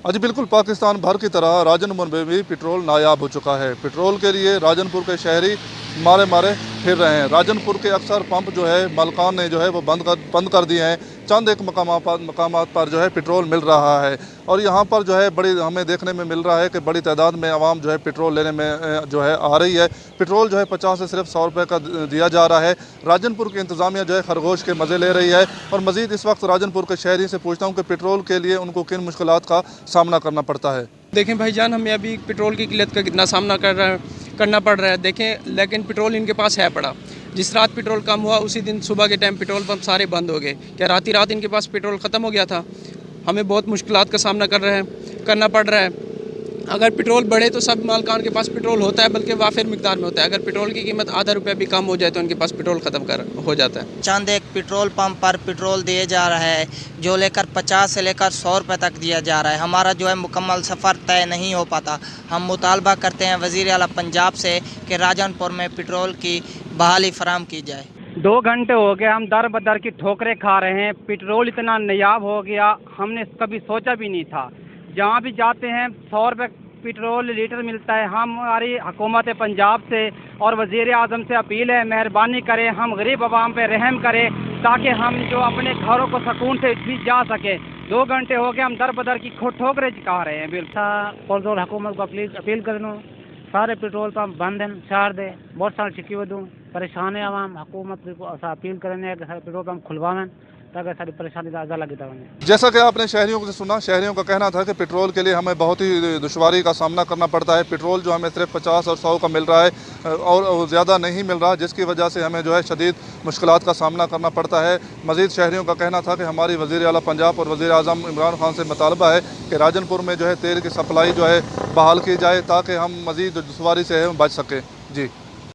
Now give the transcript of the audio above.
आज बिल्कुल पाकिस्तान भर की तरह राजनपुर में भी पेट्रोल नायाब हो चुका है। पेट्रोल के लिए राजनपुर के शहरी मारे मारे फिर रहे हैं। राजनपुर के अक्सर पंप जो है मालिकान ने जो है वो बंद कर दिए हैं। चंद एक मकामात पर जो है पेट्रोल मिल रहा है और यहाँ पर जो है बड़ी हमें देखने में मिल रहा है कि बड़ी तादाद में आवाम जो है पेट्रोल लेने में जो है आ रही है। पेट्रोल जो है 50 से सिर्फ 100 रुपये का दिया जा रहा है। राजनपुर की इंतज़ामिया जो है खरगोश के मज़े ले रही है और मज़ीद इस वक्त राजनपुर के शहरी से पूछता हूँ कि पेट्रोल के लिए उनको किन मुश्किलात का सामना करना पड़ता है। देखें भाईजान, हमें अभी पेट्रोल की किल्लत का कितना सामना करना पड़ रहा है। देखें, लेकिन पेट्रोल इनके पास है पड़ा। जिस रात पेट्रोल कम हुआ उसी दिन सुबह के टाइम पेट्रोल पंप सारे बंद हो गए। क्या रात इनके पास पेट्रोल ख़त्म हो गया था? हमें बहुत मुश्किलात का सामना करना पड़ रहा है। अगर पेट्रोल बढ़े तो सब मालकान के पास पेट्रोल होता है, बल्कि वाफिर मिकदार में होता है। अगर पेट्रोल की कीमत आधा रुपया भी कम हो जाए तो उनके पास पेट्रोल ख़त्म हो जाता है। चंद एक पेट्रोल पंप पर पेट्रोल दिए जा रहा है जो लेकर 50 से लेकर 100 रुपये तक दिया जा रहा है। हमारा जो है मुकम्मल सफ़र तय नहीं हो पाता। हम मुतालबा करते हैं वज़ीर आला पंजाब से कि राजनपुर में पेट्रोल की बहाली फराम की जाए। 2 घंटे हो गए हम दर बदर की ठोकरें खा रहे हैं। पेट्रोल इतना नायाब हो गया, हमने कभी सोचा भी नहीं था। जहाँ भी जाते हैं 100 रुपये पेट्रोल लीटर मिलता है। हमारी हुकूमत पंजाब से और वज़ीर आज़म से अपील है, मेहरबानी करें, हम गरीब आवाम पे रहम करें ताकि हम जो अपने घरों को सुकून से भी जा सके। 2 घंटे हो गए हम दर बदर की ठोकरें खा रहे हैं। बिल्कुल हुकूमत को अपील करना, सारे पेट्रोल पंप बंद हैं, शहर दे बहुत सारे छिकी वदू परेशान है आवाम। हुकूमत को अपील करें कि सारे पेट्रोल पंप खुलवाएं ताकि सारी परेशानी ज़्यादा लगी था। जैसा कि आपने शहरियों से सुना, शहरियों का कहना था कि पेट्रोल के लिए हमें बहुत ही दुश्वारी का सामना करना पड़ता है। पेट्रोल जो हमें सिर्फ 50 और 100 का मिल रहा है और ज़्यादा नहीं मिल रहा, जिसकी वजह से हमें जो है शदीद मुश्किलात का सामना करना पड़ता है। मज़ीद शहरियों का कहना था कि हमारी वज़ीर आला पंजाब और वज़ीर आज़म इमरान खान से मुतालबा है कि राजनपुर में जो है तेल की सप्लाई जो है बहाल की जाए ताकि हम मज़ीद दुश्वारी से बच सकें। जी।